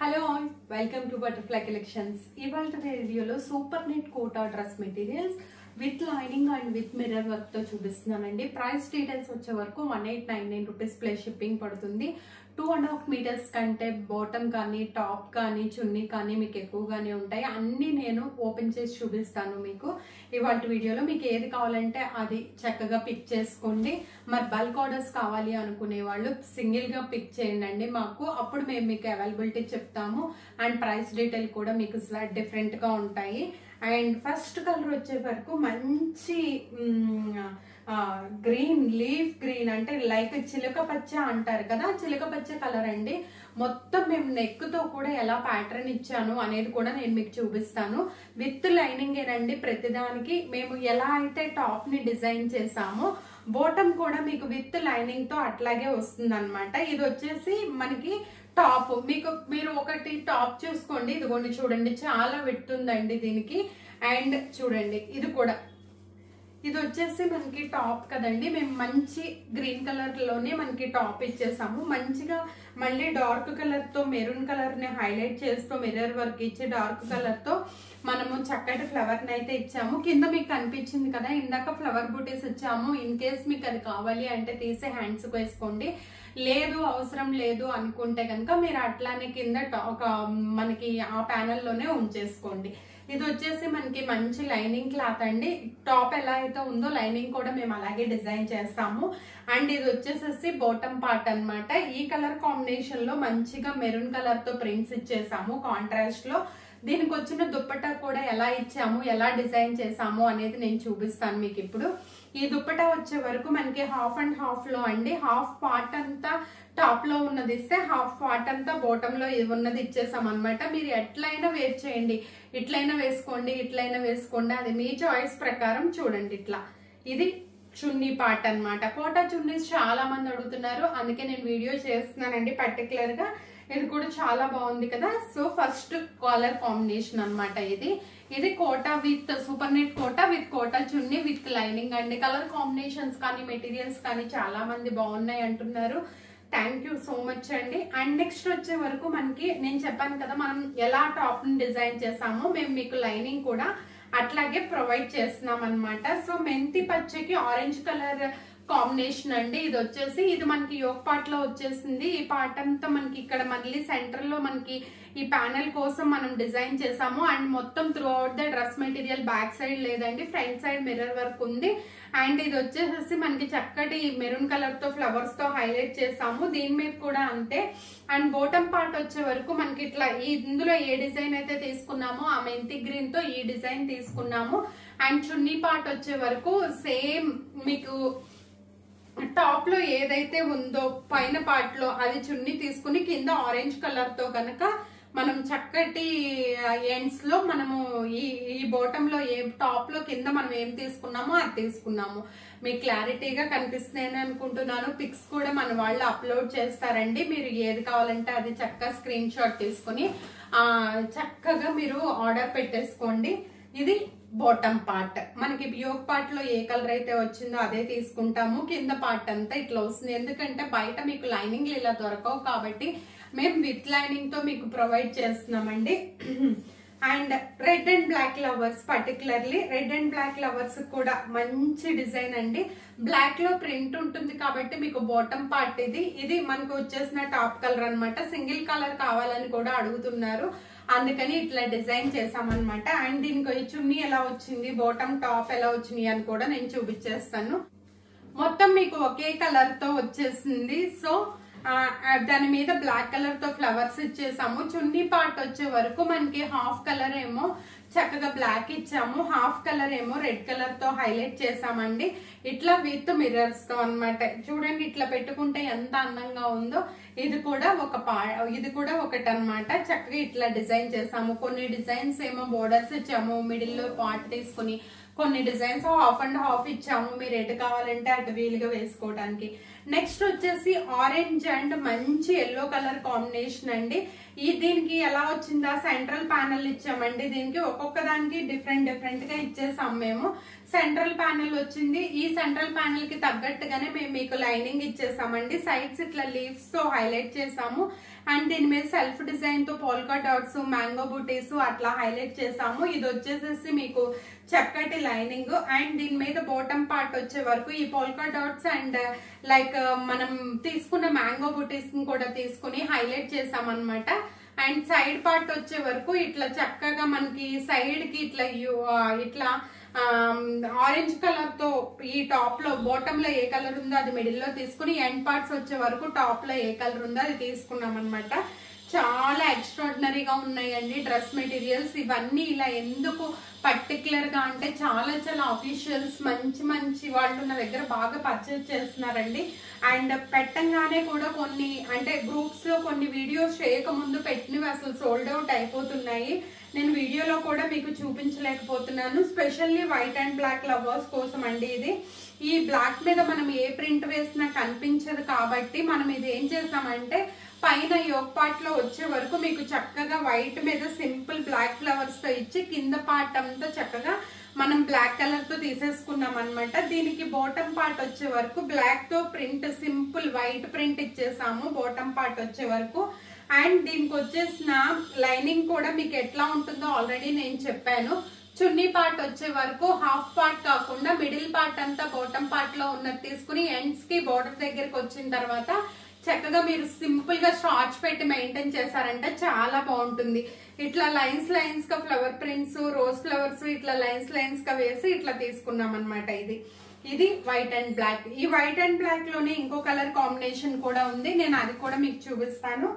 Hello all, welcome to Butterfly Collections. ఇవాళ వీడియోలో super net Kota dress materials with lining and with mirror work తో చూపిస్తున్నానండి. Price details వచ్చే వరకు 1899 రూపీస్ ప్లస్ షిప్పింగ్ పడుతుంది. 2.5 మీటర్స్ కంటే బాటమ్ కానీ టాప్ కానీ చున్నీ కానీ మీకు ఎక్కువగానే ఉంటాయి. అన్నీ నేను ఓపెన్ చేసి చూపిస్తాను మీకు. ఇవాళ వీడియోలో మీకు ఏది కావాలంటే అది చక్కగా పిక్ చేసుకోండి. మరి బల్క్ ఆర్డర్స్ కావాలి అనుకునే వాళ్ళు సింగిల్గా పిక్ చేయండి మాకు, అప్పుడు మేము మీకు అవైలబిలిటీ చెప్తాము. అండ్ ప్రైస్ డీటెయిల్ కూడా మీకు డిఫరెంట్గా ఉంటాయి. అండ్ ఫస్ట్ కలర్ వచ్చే వరకు మంచి గ్రీన్, లీఫ్ గ్రీన్ అంటే లైక్ చిలక పచ్చ అంటారు కదా, చిలక పచ్చ కలర్ అండి. మొత్తం మేము నెక్ తో కూడా ఎలా ప్యాటర్న్ ఇచ్చాను అనేది కూడా నేను మీకు చూపిస్తాను. విత్ లైనింగ్ ఏనండి ప్రతిదానికి. మేము ఎలా అయితే టాప్ ని డిజైన్ చేసామో బాటమ్ కూడా మీకు విత్ లైనింగ్ తో అట్లాగే వస్తుంది అనమాట. ఇది వచ్చేసి మనకి టాప్. మీరు ఒకటి టాప్ చూసుకోండి, ఇదిగోండి చూడండి, చాలా విడ్త్ ఉందండి దీనికి. అండ్ చూడండి ఇది వచ్చేసి మనకి టాప్ కదండి. మేము మంచి గ్రీన్ కలర్ లోనే మనకి టాప్ ఇచ్చేసాము. మంచిగా మళ్ళీ డార్క్ కలర్ తో మెరూన్ కలర్ ని హైలైట్ చేస్తూ మిర్రర్ వర్క్ ఇచ్చి డార్క్ కలర్ తో మనము చక్కటి ఫ్లవర్ ని అయితే ఇచ్చాము. కింద మీకు కనిపించింది కదా ఇందాక ఫ్లవర్ బూటీస్ ఇచ్చాము. ఇన్ కేస్ మీకు అది కావాలి అంటే తీసి హ్యాండ్స్ కు వేసుకోండి. లేదు అవసరం లేదు అనుకుంటే కనుక మీరు అట్లానే కింద మనకి ఆ ప్యానెల్ లోనే ఉంచేసుకోండి. ఇది వచ్చేసి మనకి మంచి లైనింగ్ క్లాత్ అండి. టాప్ ఎలా అయితే ఉందో లైనింగ్ కూడా మేము అలాగే డిజైన్ చేస్తాము. అండ్ ఇది వచ్చేసేసి బాటమ్ పార్ట్ అన్నమాట. ఈ కలర్ కాంబినేషన్ లో మంచిగా మెరూన్ కలర్ తో ప్రింట్స్ ఇచ్చేసాము కాంట్రాస్ట్ లో. దీనికి వచ్చిన దుప్పట్టా కూడా ఎలా ఇచ్చాము, ఎలా డిజైన్ చేసాము అనేది నేను చూపిస్తాను మీకు ఇప్పుడు. ఈ దుప్పట్టా వచ్చే వరకు మనకి హాఫ్ అండ్ హాఫ్ లో అండి. హాఫ్ పార్ట్ అంతా టాప్ లో ఉన్నది ఇస్తే హాఫ్ పార్ట్ అంతా బాటమ్ లో ఉన్నది ఇచ్చేసాం అనమాట. మీరు ఎట్లయినా వేర్ చేయండి, ఇట్లయినా వేసుకోండి, ఇట్లయినా వేసుకోండి, అది మీ చాయిస్ ప్రకారం. చూడండి ఇట్లా ఇది చున్నీ పార్ట్ అన్నమాట. కోటా చున్నీస్ చాలా మంది అడుగుతున్నారు, అందుకే నేను వీడియో చేస్తున్నానండి పర్టికులర్ గా. ఇది కూడా చాలా బాగుంది కదా. సో ఫస్ట్ కలర్ కాంబినేషన్ అన్నమాట ఇది Kota with super net Kota with Kota chunni with lining అండి. కలర్ కాంబినేషన్స్ కానీ మెటీరియల్స్ కానీ చాలా మంది బాగున్నాయి అంటున్నారు. థ్యాంక్ యూ సో మచ్ అండి. అండ్ నెక్స్ట్ వచ్చే వరకు మనకి నేను చెప్పాను కదా మనం ఎలా టాప్ ని డిజైన్ చేసామో మేము మీకు లైనింగ్ కూడా అట్లాగే ప్రొవైడ్ చేస్తున్నాం అనమాట. సో మెంతి పచ్చకి ఆరెంజ్ కలర్ కాంబినేషన్ అండి. ఇది వచ్చేసి ఇది మనకి యోక్ పార్ట్ లో వచ్చేసింది. ఈ పార్ట్ అంతా మనకి ఇక్కడ మళ్ళీ సెంటర్ లో మనకి ఈ ప్యానెల్ కోసం మనం డిజైన్ చేసాము. అండ్ మొత్తం through out the dress material back side లేదండి, ఫ్రంట్ సైడ్ మిర్రర్ వర్క్ ఉంది. అండ్ ఇది వచ్చేసి మనకి చక్కటి మెరూన్ కలర్ తో ఫ్లవర్స్ తో హైలైట్ చేసాము. దీని మీద కూడా అంతే. అండ్ బాటమ్ పార్ట్ వచ్చే వరకు మనకి ఇట్లా ఇందులో ఏ డిజైన్ అయితే తీసుకున్నామో ఆ మెంతి గ్రీన్ తో ఈ డిజైన్ తీసుకున్నాము. అండ్ చున్నీ పార్ట్ వచ్చే వరకు సేమ్ మీకు టాప్ లో ఏదైతే ఉందో పైన పార్ట్ లో అది చున్నీ తీసుకుని కింద ఆరెంజ్ కలర్ తో కనుక మనం చక్కటి ఎండ్స్ లో మనము ఈ బాటమ్ లో టాప్ లో కింద మనం ఏం తీసుకున్నామో అది తీసుకున్నాము. మీకు క్లారిటీగా కనిపిస్తున్నాయని అనుకుంటున్నాను. పిక్స్ కూడా మన వాళ్ళు అప్లోడ్ చేస్తారండి. మీరు ఏది కావాలంటే అది చక్కగా స్క్రీన్ షాట్ తీసుకుని చక్కగా మీరు ఆర్డర్ పెట్టేసుకోండి. ఇది బాటమ్ పార్ట్. మనకి యోక్ పార్ట్ లో ఏ కలర్ అయితే వచ్చిందో అదే తీసుకుంటాము. కింద పార్ట్ అంతా ఇట్లా వస్తుంది, ఎందుకంటే బయట మీకు లైనింగ్ ఇలా దొరకవు కాబట్టి మేము విత్ లైనింగ్ తో మీకు ప్రొవైడ్ చేస్తున్నామండి. And red and black lovers, particularly red and black lovers కూడా మంచి డిజైన్ అండి. బ్లాక్ లో ప్రింట్ ఉంటుంది కాబట్టి మీకు బాటమ్ పార్ట్ ఇది మనకు వచ్చేసిన టాప్ కలర్ అనమాట. సింగిల్ కలర్ కావాలని కూడా అడుగుతున్నారు, అందుకని ఇట్లా డిజైన్ చేసామన్నమాట. అండ్ దీనికి చున్నీ ఎలా వచ్చింది, బాటమ్ టాప్ ఎలా వచ్చినాయి అని కూడా నేను చూపించేస్తాను. మొత్తం మీకు ఒకే కలర్ తో వచ్చేసింది. సో దాని మీద బ్లాక్ కలర్ తో ఫ్లవర్స్ ఇచ్చేసాము. చున్నీ పార్ట్ వచ్చే వరకు మనకి హాఫ్ కలర్ ఏమో చక్కగా బ్లాక్ ఇచ్చాము, హాఫ్ కలర్ ఏమో రెడ్ కలర్ తో హైలైట్ చేసామండి. ఇట్లా విత్ మిర్రర్స్ తో అన్నమాట. చూడండి ఇట్లా పెట్టుకుంటే ఎంత అందంగా ఉందో. ఇది కూడా ఒకటి అన్నమాట. చక్కగా ఇట్లా డిజైన్ చేసాము. కొన్ని డిజైన్స్ ఏమో బోర్డర్స్ ఇచ్చాము, మిడిల్ లో పార్ట్ తీసుకుని కొన్ని డిజైన్స్ హాఫ్ అండ్ హాఫ్ ఇచ్చాము. మీరు ఎటు కావాలంటే అటు వీలుగా వేసుకోవడానికి. నెక్స్ట్ వచ్చేసి ఆరెంజ్ అండ్ మంచి ఎల్లో కలర్ కాంబినేషన్ అండి. దీనికి ఎలా వచ్చిందా సెంట్రల్ ప్యానెల్ ఇచ్చామండి. దీనికి ఒక్కొక్క దానికి డిఫరెంట్ గా ఇచ్చేసాం మేము. సెంట్రల్ ప్యానెల్ వచ్చింది. ఈ సెంట్రల్ ప్యానెల్ కి తగ్గట్టుగానే మేము మీకు లైనింగ్ ఇచ్చేసామండి. సైడ్స్ ఇట్లా లీవ్స్ తో హైలైట్ చేసాము. అండ్ దీని మీద సెల్ఫ్ డిజైన్ తో పోల్కా డాట్స్, మ్యాంగో బూటీస్ అట్లా హైలైట్ చేసాము. ఇది వచ్చేసేసి మీకు చక్కటి లైనింగ్ అండ్ దీని మీద బాటమ్ పార్ట్ వచ్చే వరకు ఈ పోల్కా డాట్స్ అండ్ లైక్ మనం తీసుకున్న మ్యాంగో బూటీస్ కూడా తీసుకుని హైలైట్ చేసామన్నమాట. అండ్ సైడ్ పార్ట్ వచ్చే వరకు ఇట్లా చక్కగా మనకి సైడ్ కి ఇట్లా ఆరెంజ్ కలర్ తో ఈ టాప్ లో బాటమ్ లో ఏ కలర్ ఉందో అది మిడిల్ లో తీసుకుని ఎండ్ పార్ట్స్ వచ్చే వరకు టాప్ లో ఏ కలర్ ఉందో అది తీసుకున్నాం అనమాట. చాలా ఎక్స్ట్రాడినరీగా ఉన్నాయండి డ్రెస్ మెటీరియల్స్. ఇవన్నీ ఇలా ఎందుకు పర్టికులర్ గా అంటే చాలా చాలా అఫీషియల్స్ మంచి మంచి వాళ్ళు నా దగ్గర బాగా పర్చేజ్ చేస్తున్నారండి. అండ్ పెట్టంగానే కూడా కొన్ని అంటే గ్రూప్స్ లో కొన్ని వీడియోస్ చేయక ముందు పెట్టినవి అసలు సోల్డ్ అవుట్ అయిపోతున్నాయి. నేను వీడియోలో కూడా మీకు చూపించలేకపోతున్నాను. Specially white and black lovers కోసం అండి ఇది. ఈ బ్లాక్ మీద మనం ఏ ప్రింట్ వేసినా కనిపించదు కాబట్టి మనం ఇది ఏం చేసామంటే పైన యోక్ పార్ట్ లో వచ్చే వరకు మీకు చక్కగా వైట్ మీద సింపుల్ బ్లాక్ ఫ్లవర్స్ తో ఇచ్చి కింద పార్ట్ అంతా చక్కగా మనం బ్లాక్ కలర్ తో తీసేసుకున్నాం అనమాట. దీనికి బాటమ్ పార్ట్ వచ్చే వరకు బ్లాక్ తో ప్రింట్ సింపుల్ వైట్ ప్రింట్ ఇచ్చేసాము బాటమ్ పార్ట్ వచ్చే వరకు. అండ్ దీనికి వచ్చేసిన లైనింగ్ కూడా మీకు ఎట్లా ఉంటుందో ఆల్రెడీ నేను చెప్పాను. చున్నీ పార్ట్ వచ్చే వరకు హాఫ్ పార్ట్ కాకుండా మిడిల్ పార్ట్ అంతా బాటమ్ పార్ట్ లో ఉన్నది తీసుకుని ఎండ్స్ కి బోర్డర్ దగ్గరికి వచ్చిన తర్వాత చక్కగా మీరు సింపుల్ గా స్టార్చ్ పెట్టి మెయింటైన్ చేశారంటే చాలా బాగుంటుంది. ఇట్లా లైన్స్ లైన్స్ గా ఫ్లవర్ ప్రింట్స్, రోజ్ ఫ్లవర్స్ ఇట్లా లైన్స్ లైన్స్ గా వేసి ఇట్లా తీసుకున్నాం అనమాట. ఇది వైట్ అండ్ బ్లాక్. ఈ వైట్ అండ్ బ్లాక్ లోనే ఇంకో కలర్ కాంబినేషన్ కూడా ఉంది, నేను అది కూడా మీకు చూపిస్తాను.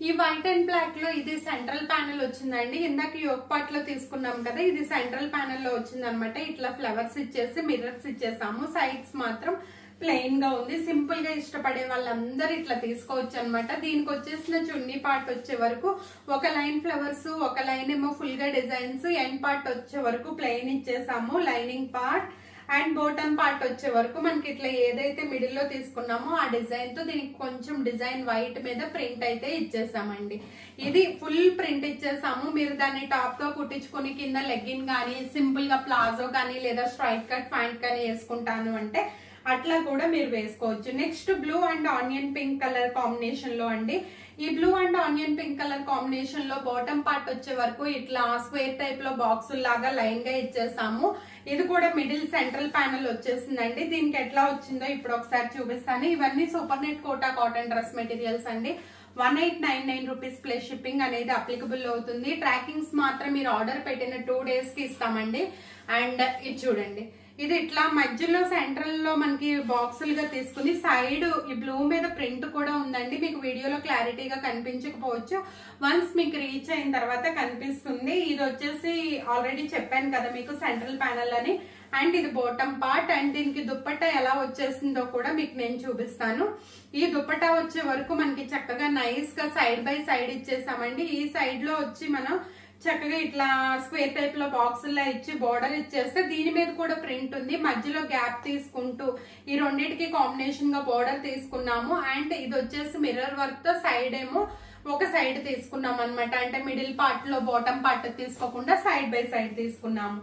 ఈ వైట్ అండ్ బ్లాక్ లో ఇది సెంట్రల్ ప్యానెల్ వచ్చిందండి. ఇందాక యోక్ పార్ట్ లో తీసుకున్నాం కదా, ఇది సెంట్రల్ ప్యానెల్ లో వచ్చింది అనమాట. ఇట్లా ఫ్లవర్స్ ఇచ్చేసి మిర్రర్స్ ఇచ్చేసాము. సైడ్స్ మాత్రం ప్లెయిన్ గా ఉంది. సింపుల్ గా ఇష్టపడే వాళ్ళందరూ ఇట్లా తీసుకోవచ్చు అనమాట. దీనికి వచ్చేసిన చున్నీ పార్ట్ వచ్చే వరకు ఒక లైన్ ఫ్లవర్స్, ఒక లైన్ ఏమో ఫుల్ గా డిజైన్స్, ఎండ్ పార్ట్ వచ్చే వరకు ప్లెయిన్ ఇచ్చేసాము lining part. And bottom part వచ్చే వరకు మనకి ఇట్లా ఏదైతే మిడిల్ లో తీసుకున్నామో ఆ డిజైన్ తో దీనికి కొంచెం డిజైన్ వైట్ మీద ప్రింట్ అయితే ఇచ్చేసామండి. ఇది ఫుల్ ప్రింట్ ఇచ్చేసాము. మీరు దాన్ని టాప్ గా కుట్టించుకుని కింద లెగ్గిన్ కానీ సింపుల్ గా ప్లాజో కానీ లేదా స్ట్రైట్ కట్ ప్యాంట్ కానీ వేసుకుంటాను అంటే అట్లా కూడా మీరు వేసుకోవచ్చు. Next blue and onion pink colour combination లో అండి. ఈ blue and onion pink colour combination లో బాటమ్ పార్ట్ వచ్చే వరకు ఇట్లా స్క్వేర్ టైప్ లో బాక్స్ లాగా లైన్ గా ఇచ్చేసాము. ఇది కూడా మిడిల్ సెంట్రల్ ప్యానెల్ వచ్చేసిందండి. దీనికి ఎట్లా వచ్చిందో ఇప్పుడు ఒకసారి చూపిస్తాను. ఇవన్నీ super net Kota cotton dress materials అండి. 1899 రూపీస్ ప్లస్ షిప్పింగ్ అనేది అప్లికబుల్ అవుతుంది. ట్రాకింగ్స్ మాత్రం మీరు ఆర్డర్ పెట్టిన 2 days కి ఇస్తామండి. అండ్ ఇది చూడండి, ఇది ఇట్లా మధ్యలో సెంట్రల్ లో మనకి బాక్సులుగా తీసుకుని సైడ్ ఈ బ్లూ మీద ప్రింట్ కూడా ఉందండి. మీకు వీడియోలో క్లారిటీగా కనిపించకపోవచ్చు, వన్స్ మీకు రీచ్ అయిన తర్వాత కనిపిస్తుంది. ఇది వచ్చేసి ఆల్రెడీ చెప్పాను కదా మీకు సెంట్రల్ ప్యానెల్ అని. అండ్ ఇది బాటమ్ పార్ట్. అండ్ దీనికి దుప్పట్టా ఎలా వచ్చేసిందో కూడా మీకు నేను చూపిస్తాను. ఈ దుప్పట్టా వచ్చే వరకు మనకి చక్కగా నైస్ గా సైడ్ బై సైడ్ ఇచ్చేసామండి. ఈ సైడ్ లో వచ్చి మనం చక్కగా ఇట్లా స్క్వేర్ టైప్ లో బాక్సుల్లో ఇచ్చి బోర్డర్ ఇచ్చేస్తే దీని మీద కూడా ప్రింట్ ఉంది. మధ్యలో గ్యాప్ తీసుకుంటూ ఈ రెండింటికి కాంబినేషన్ గా బోర్డర్ తీసుకున్నాము. అండ్ ఇది వచ్చేసి మిర్రర్ వర్క్ తో సైడ్ ఏమో ఒక సైడ్ తీసుకున్నాం అనమాట. అంటే మిడిల్ పార్ట్ లో బాటమ్ పార్ట్ తీసుకోకుండా సైడ్ బై సైడ్ తీసుకున్నాము.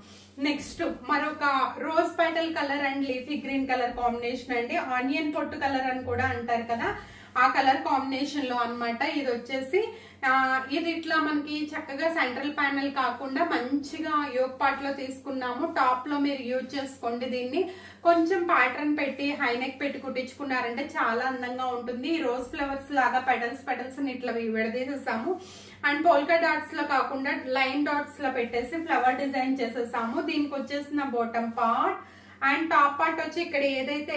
నెక్స్ట్ మరొక rose petal colour and leafy green colour combination అండి. ఆనియన్ పొట్టు కలర్ అని కూడా అంటారు కదా, ఆ కలర్ కాంబినేషన్ లో అనమాట. ఇది వచ్చేసి ఇది ఇట్లా మనకి చక్కగా సెంట్రల్ ప్యానెల్ కాకుండా మంచిగా యోక్ పార్ట్ లో తీసుకున్నాము. టాప్ లో మీరు యూజ్ చేసుకోండి. దీన్ని కొంచెం ప్యాటర్న్ పెట్టి హైనెక్ పెట్టి కుట్టించుకున్నారంటే చాలా అందంగా ఉంటుంది. ఈ రోజ్ ఫ్లవర్స్ లాగా పెటల్స్ ఇట్లా విడదీసేసాము. అండ్ పోల్కా డాట్స్ లో కాకుండా లైన్ డాట్స్ లో పెట్టేసి ఫ్లవర్ డిజైన్ చేసేసాము. దీనికి వచ్చేసిన bottom part and top part వచ్చి ఇక్కడ ఏదైతే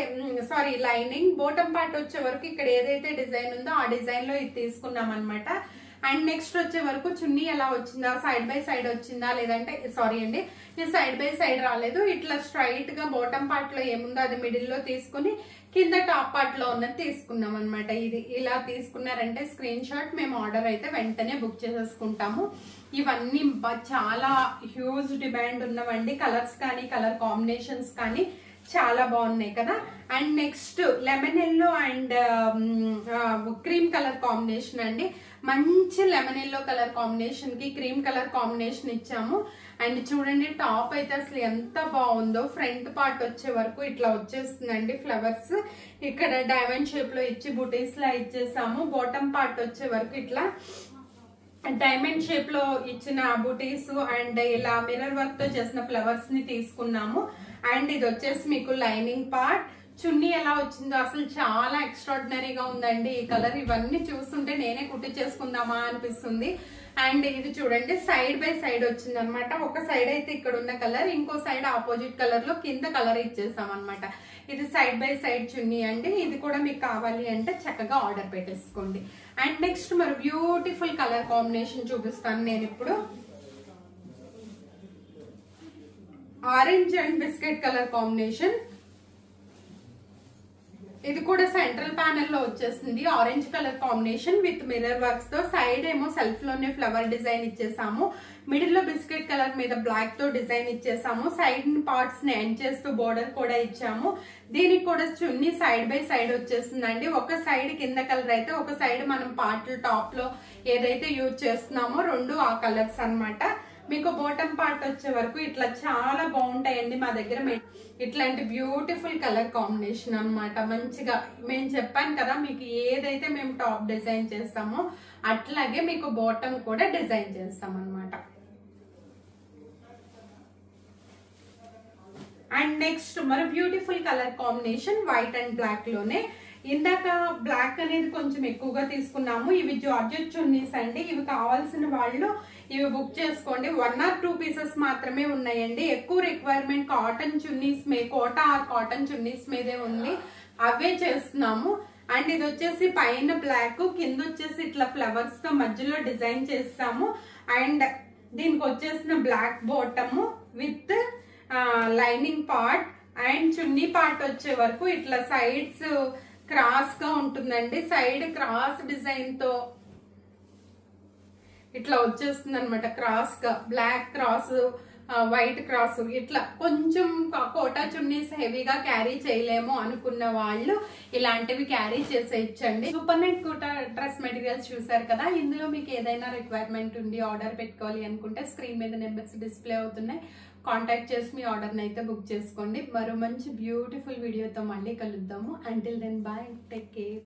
లైనింగ్, బాటమ్ పార్ట్ వచ్చే వరకు ఇక్కడ ఏదైతే డిజైన్ ఉందో ఆ డిజైన్ లో ఇది తీసుకున్నాం అనమాట. అండ్ నెక్స్ట్ వచ్చే వరకు చున్నీ ఎలా వచ్చిందా, సైడ్ బై సైడ్ వచ్చిందా లేదంటే అండి ఇది సైడ్ బై సైడ్ రాలేదు. ఇట్లా స్ట్రైట్ గా బాటమ్ పార్ట్ లో ఏముందో అది మిడిల్ లో తీసుకుని కింద టాప్ పార్ట్ లో ఉన్నది తీసుకున్నాం అనమాట. ఇది ఇలా తీసుకున్నారంటే స్క్రీన్ షాట్ మేము ఆర్డర్ అయితే వెంటనే బుక్ చేసేసుకుంటాము. ఇవన్నీ చాలా హ్యూజ్ డిమాండ్ ఉన్నవండి. కలర్స్ కానీ కలర్ కాంబినేషన్స్ కానీ చాలా బాగున్నాయి కదా. And next lemon yellow and cream colour combination అండి. మంచి లెమన్ ఎల్లో కలర్ కాంబినేషన్ కి క్రీమ్ కలర్ కాంబినేషన్ ఇచ్చాము. అండ్ చూడండి టాప్ అయితే అసలు ఎంత బాగుందో. ఫ్రంట్ పార్ట్ వచ్చే వరకు ఇట్లా వచ్చేస్తుందండి ఫ్లవర్స్. ఇక్కడ డైమండ్ షేప్ లో ఇచ్చి బుటీస్ లా ఇచ్చేసాము. బాటమ్ పార్ట్ వచ్చే వరకు ఇట్లా డైమండ్ షేప్ లో ఇచ్చిన బుటీస్ అండ్ ఇలా మిర్రర్ వర్క్ తో చేసిన ఫ్లవర్స్ ని తీసుకున్నాము. అండ్ ఇది వచ్చేసి మీకు లైనింగ్ పార్ట్. చున్నీ ఎలా వచ్చిందో అసలు చాలా ఎక్స్ట్రాడినరీగా ఉందండి ఈ కలర్. ఇవన్నీ చూస్తుంటే నేనే కుట్టి చేసుకుందామా అనిపిస్తుంది. అండ్ ఇది చూడండి సైడ్ బై సైడ్ వచ్చింది అనమాట. ఒక సైడ్ అయితే ఇక్కడ ఉన్న కలర్, ఇంకో సైడ్ ఆపోజిట్ కలర్ లో కింద కలర్ ఇచ్చేసాం అనమాట. ఇది సైడ్ బై సైడ్ చున్నీ అండి. ఇది కూడా మీకు కావాలి అంటే చక్కగా ఆర్డర్ పెట్టేసుకోండి. అండ్ నెక్స్ట్ మరి బ్యూటిఫుల్ కలర్ కాంబినేషన్ చూపిస్తాను నేను ఇప్పుడు. Orange and biscuit colour combination. ఇది కూడా సెంట్రల్ ప్యానెల్ లో వచ్చేసింది. Orange colour combination with mirror works తో. సైడ్ ఏమో సెల్ఫ్ లోనే ఫ్లవర్ డిజైన్ ఇచ్చేసాము. మిడిల్ లో బిస్కెట్ కలర్ మీద బ్లాక్ తో డిజైన్ ఇచ్చేసాము. సైడ్ పార్ట్స్ ని ఎండ్ చేస్తూ బోర్డర్ కూడా ఇచ్చాము. దీనికి కూడా చున్నీ సైడ్ బై సైడ్ వచ్చేసిందండి. ఒక సైడ్ కింద కలర్ అయితే, ఒక సైడ్ మనం పార్ట్ టాప్ లో ఏదైతే యూజ్ చేస్తున్నామో రెండు ఆ కలర్స్ అన్నమాట. మీకు బాటమ్ పార్ట్ వచ్చే వరకు ఇట్లా చాలా బాగుంటాయండి మా దగ్గర. ఇట్లాంటి బ్యూటిఫుల్ కలర్ కాంబినేషన్ అన్నమాట. మంచిగా మేము చెప్పాను కదా మీకు ఏదైతే మేము టాప్ డిజైన్ చేస్తామో అట్లాగే మీకు బాటమ్ కూడా డిజైన్ చేస్తాం అన్నమాట. అండ్ నెక్స్ట్ మరి beautiful colour combination white and black లోనే. ఇందాక బ్లాక్ అనేది కొంచెం ఎక్కువగా తీసుకున్నాము. ఇవి జార్జెట్ చున్నీస్ అండి. ఇవి కావాల్సిన వాళ్ళు ఇవి బుక్ చేసుకోండి. 1 or 2 పీసెస్ మాత్రమే ఉన్నాయండి. ఎక్కువ requirement cotton chunnis Kota or cotton chunnis మీదే ఉంది. అవే చేస్తున్నాము. అండ్ ఇది వచ్చేసి పైన బ్లాక్, కింద వచ్చేసి ఇట్లా ఫ్లవర్స్ తో మధ్యలో డిజైన్ చేస్తాము. అండ్ దీనికి వచ్చేసిన black bottom with lining part. And chunni part వచ్చే వరకు ఇట్లా సైడ్స్ క్రాస్ గా ఉంటుందండి. సైడ్ క్రాస్ డిజైన్ తో ఇట్లా వచ్చేస్తుంది అనమాట. క్రాస్ గా బ్లాక్ క్రాస్, వైట్ క్రాస్. ఇట్లా కొంచెం కోటా చున్నీస్ హెవీగా క్యారీ చేయలేము అనుకున్న వాళ్ళు ఇలాంటివి క్యారీ చేసేయచ్చండి. Super net Kota dress materials చూసారు కదా. ఇందులో మీకు ఏదైనా రిక్వైర్మెంట్ ఉండి ఆర్డర్ పెట్టుకోవాలి అనుకుంటే స్క్రీన్ మీద నెంబర్స్ డిస్ప్లే అవుతున్నాయి. కాంటాక్ట్ చేసి మీ ఆర్డర్ని అయితే బుక్ చేసుకోండి. మరో మంచి బ్యూటిఫుల్ వీడియోతో మళ్ళీ కలుద్దాము. Until then bye, take care.